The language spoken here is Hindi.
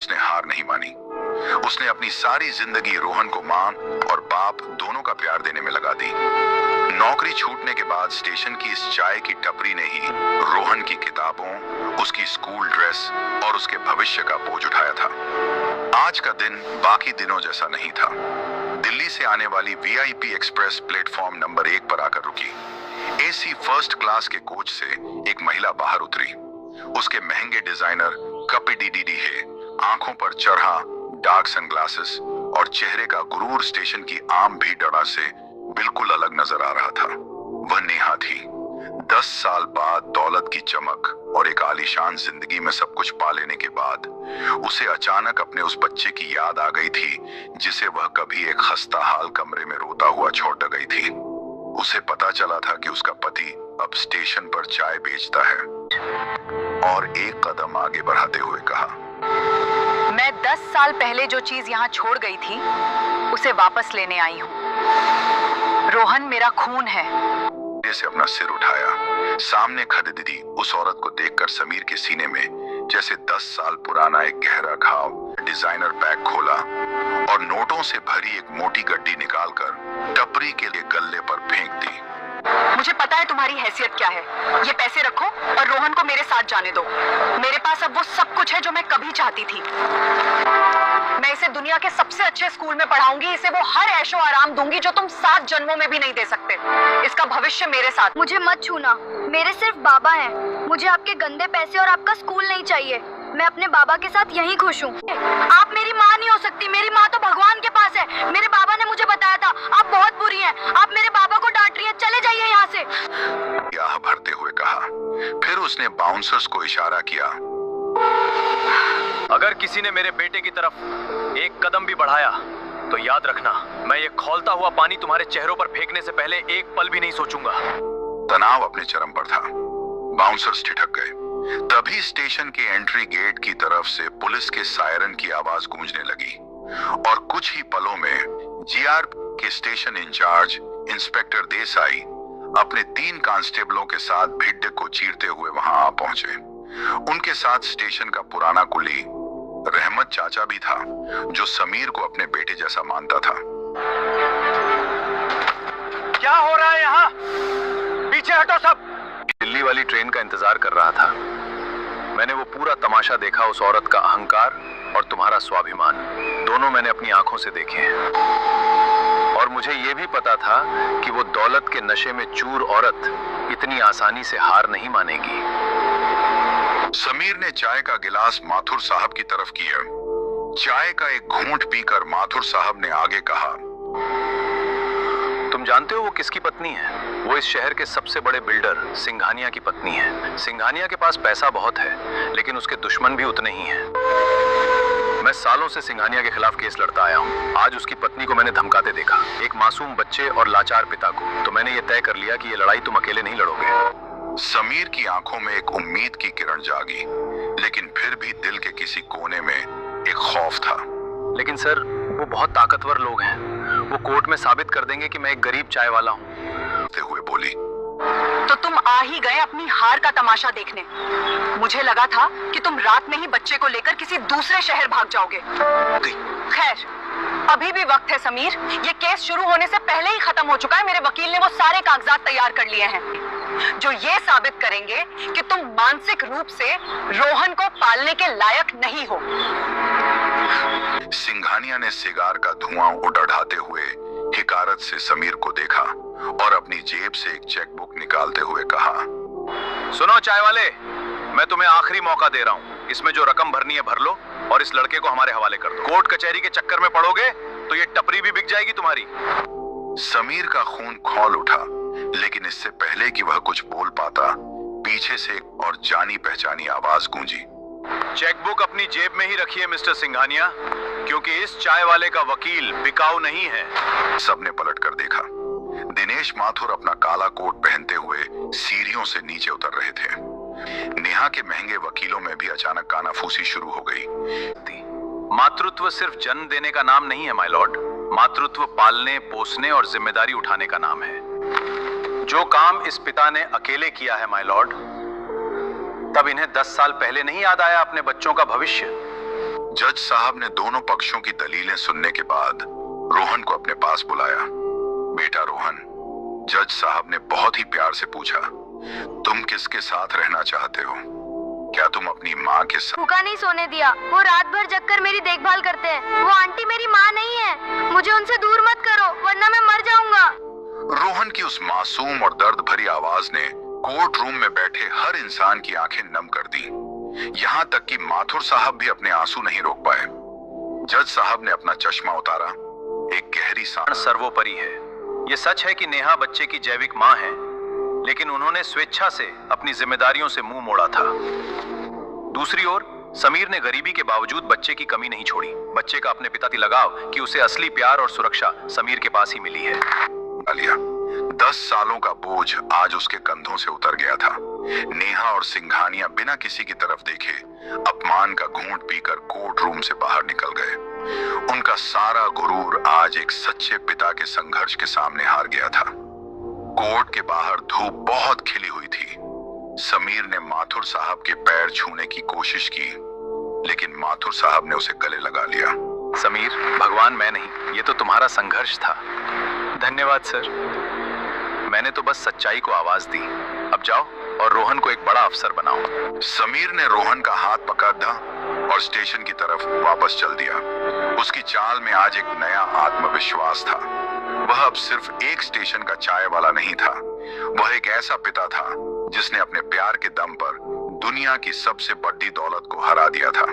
उसने हार नहीं मानी। उसने अपनी सारी जिंदगी रोहन को मां और बाप दोनों का प्यार देने में लगा दी। नौकरी छूटने के बाद स्टेशन की इस चाय की टपरी ने ही रोहन की किताबों, उसकी स्कूल ड्रेस और उसके भविष्य का बोझ उठाया था। आज का दिन बाकी दिनों जैसा नहीं था। दिल्ली से आने वाली वीआईपी एक्सप्रेस प्लेटफॉर्म नंबर 1 पर आकर रुकी। एसी फर्स्ट क्लास के कोच से एक महिला बाहर उतरी। उसके महंगे डिजाइनर कपड़े है, आंखों पर चढ़ा डार्क सनग्लासेस और चेहरे का गुरूर स्टेशन की आम भीड़ से बिल्कुल अलग नजर आ रहा था। वह नेहा थी। 10 साल बाद दौलत की चमक और एक आलीशान जिंदगी में सब कुछ पा लेने के बाद उसे अचानक अपने उस बच्चे की याद आ गई थी जिसे वह कभी एक खस्ता हाल कमरे में रोता हुआ छोड़ गई थी। उसे पता चला था कि उसका पति अब स्टेशन पर चाय बेचता है और एक कदम आगे बढ़ाते हुए कहा, मैं 10 साल पहले जो चीज यहाँ छोड़ गई थी उसे वापस लेने आई हूँ। रोहन मेरा खून है। से अपना सिर उठाया। सामने खड़ी दीदी उस औरत को देखकर समीर के सीने में जैसे 10 साल पुराना एक गहरा घाव। डिजाइनर बैग खोला और नोटों से भरी एक मोटी गड्डी निकालकर टपरी के लिए गल्ले पर फेंक दी। मुझे पता है तुम्हारी हैसियत क्या है। ये पैसे रखो और रोहन को मेरे साथ जाने दो। मेरे पास अब वो सब कुछ है जो मैं कभी चाहती थी। मैं इसे दुनिया के सबसे अच्छे स्कूल में पढ़ाऊंगी। इसे वो हर ऐशो आराम दूंगी जो तुम 7 जन्मों में भी नहीं दे सकते। इसका भविष्य मेरे साथ। मुझे मत छूना, मेरे सिर्फ बाबा हैं। मुझे आपके गंदे पैसे और आपका स्कूल नहीं चाहिए। मैं अपने बाबा के साथ यहीं खुश हूँ। आप मेरी माँ नहीं हो सकती। मेरी माँ तो भगवान के पास है। मेरे बाबा ने मुझे बताया था आप बहुत बुरी हैं। आप मेरे बाबा को डांट रही हैं। चले जाइए यहाँ से। आह भरते हुए कहा। फिर उसने बाउंसर्स को इशारा किया। अगर किसी ने मेरे बेटे की तरफ एक कदम भी बढ़ाया तो याद रखना, मैं ये खौलता हुआ पानी तुम्हारे चेहरों पर फेंकने से पहले एक पल भी नहीं सोचूंगा। तनाव अपने चरम पर था। बाउंसर्स ठिठक गए। तभी स्टेशन के एंट्री गेट की तरफ से पुलिस के सायरन की आवाज गूंजने लगी और कुछ ही पलों में जीआर के स्टेशन इंचार्ज इंस्पेक्टर देसाई अपने 3 कांस्टेबलों के साथ भिड्ड को चीरते हुए वहां आ पहुंचे। उनके साथ स्टेशन का पुराना कुली रहमत चाचा भी था जो समीर को अपने बेटे जैसा मानता था। क्या हो रहा है यहाँ? पीछे हटो सब। दिल्ली वाली ट्रेन का इंतजार कर रहा था। मैंने वो पूरा तमाशा देखा। उस औरत का अहंकार और तुम्हारा स्वाभिमान दोनों मैंने अपनी आंखों से देखे हैं। और मुझे ये भी पता था कि वो दौलत के नशे में चूर औरत इतनी आसानी से हार नहीं मानेगी। समीर ने चाय का गिलास माथुर साहब की तरफ किया। चाय का एक घूंट पीकर माथुर साहब ने आगे कहा, तुम जानते हो वो किसकी पत्नी है? वो इस शहर के सबसे बड़े बिल्डर सिंघानिया की पत्नी है। सिंघानिया के पास पैसा बहुत है लेकिन उसके दुश्मन भी उतने ही हैं। मैं सालों से सिंघानिया के खिलाफ केस लड़ता आया हूँ। आज उसकी पत्नी को मैंने धमकाते देखा, एक मासूम बच्चे और लाचार पिता को। तो मैंने ये तय कर लिया कि ये लड़ाई तुम अकेले नहीं लड़ोगे। समीर की आंखों में एक उम्मीद की किरण जागी, लेकिन फिर भी दिल के किसी कोने में एक खौफ था। लेकिन सर, वो बहुत ताकतवर लोग हैं। वो कोर्ट में साबित कर देंगे कि मैं एक गरीब चाय वाला हूँ। हुए बोली, तो तुम आ ही गए अपनी हार का तमाशा देखने। मुझे लगा था कि तुम रात में ही बच्चे को लेकर किसी दूसरे शहर भाग जाओगे। खैर, अभी भी वक्त है समीर। ये केस शुरू होने से पहले ही खत्म हो चुका है। मेरे वकील ने वो सारे कागजात तैयार कर लिए हैं जो ये साबित करेंगे कि तुम मानसिक रूप से रोहन को पालने के लायक नहीं हो। सिंघानिया ने सिगार का धुआं उड़ाते हुए हिकारत से समीर को देखा और अपनी जेब से एक चेकबुक निकालते हुए कहा, सुनो चाय वाले, मैं तुम्हें आखिरी मौका दे रहा हूँ। इसमें जो रकम भरनी है भर लो और इस लड़के को हमारे हवाले कर दो। कोर्ट कचहरी के चक्कर में पड़ोगे तो ये टपरी भी बिक जाएगी तुम्हारी। समीर का खून खौल उठा, लेकिन इससे पहले कि वह कुछ बोल पाता, पीछे से एक और जानी पहचानी आवाज गूंजी, चेकबुक अपनी जेब में ही रखिए मिस्टर सिंघानिया, क्योंकि इस चाय वाले का वकील बिकाऊ नहीं है। सबने पलट कर देखा। दिनेश माथुर अपना काला कोट पहनते हुए सीढ़ियों से नीचे उतर रहे थे। नेहा के महंगे वकीलों में भी अचानक कानाफूसी शुरू हो गई। मातृत्व सिर्फ जन्म देने का नाम नहीं है माय लॉर्ड। मातृत्व पालने, पोसने और जिम्मेदारी उठाने का नाम है। जो काम इस पिता ने अकेले किया है माय लॉर्ड, तब इन्हें 10 साल पहले नहीं याद आया अपने बच्चों का भविष्य। जज साहब ने दोनों पक्षों की दलीलें सुनने के बाद रोहन को अपने पास बुलाया। बेटा रोहन, जज साहब ने बहुत ही प्यार से पूछा, तुम किसके साथ रहना चाहते हो? क्या तुम अपनी माँ के साथ? भूखा नहीं सोने दिया, वो रात भर जगकर मेरी देखभाल करते हैं। वो आंटी मेरी माँ नहीं है, मुझे उनसे दूर मत करो वरना मैं मर जाऊंगा। रोहन की उस मासूम और दर्द भरी आवाज ने कोर्ट रूम में बैठे हर इंसान की आंखें नम कर दी। यहाँ तक कि माथुर साहब भी अपने आंसू नहीं रोक पाए। जज साहब ने अपना चश्मा उतारा, एक गहरी सांस। सर्वोपरि है। ये सच है कि नेहा बच्चे की जैविक मां है, लेकिन उन्होंने स्वेच्छा से अपनी जिम्मेदारियों से मुंह मोड़ा था। दूसरी ओर समीर ने गरीबी के बावजूद बच्चे की कमी नहीं छोड़ी। बच्चे का अपने पिता से लगाव कि उसे असली प्यार और सुरक्षा समीर के पास ही मिली है। 10 सालों का बोझ आज उसके कंधों से उतर गया था। नेहा और सिंघानिया बिना किसी की तरफ देखे अपमान का घूंट पीकर कोर्ट रूम से बाहर निकल गए। उनका सारा गुरूर आज एक सच्चे पिता के संघर्ष के सामने हार गया था। कोर्ट के बाहर धूप बहुत खिली हुई थी। समीर ने माथुर साहब के पैर छूने की कोशिश की, लेकिन माथुर साहब ने उसे गले लगा लिया। समीर, भगवान मैं नहीं, ये तो तुम्हारा संघर्ष था। धन्यवाद सर। मैंने तो बस सच्चाई को आवाज दी। अब जाओ और रोहन को एक बड़ा अफसर बनाओ। समीर ने रोहन का हाथ पकड़ा और स्टेशन की तरफ वापस चल दिया। उसकी चाल में आज एक नया आत्मविश्वास था। वह अब सिर्फ एक स्टेशन का चाय वाला नहीं था, वह एक ऐसा पिता था जिसने अपने प्यार के दम पर दुनिया की सबसे बड़ी दौलत को हरा दिया था।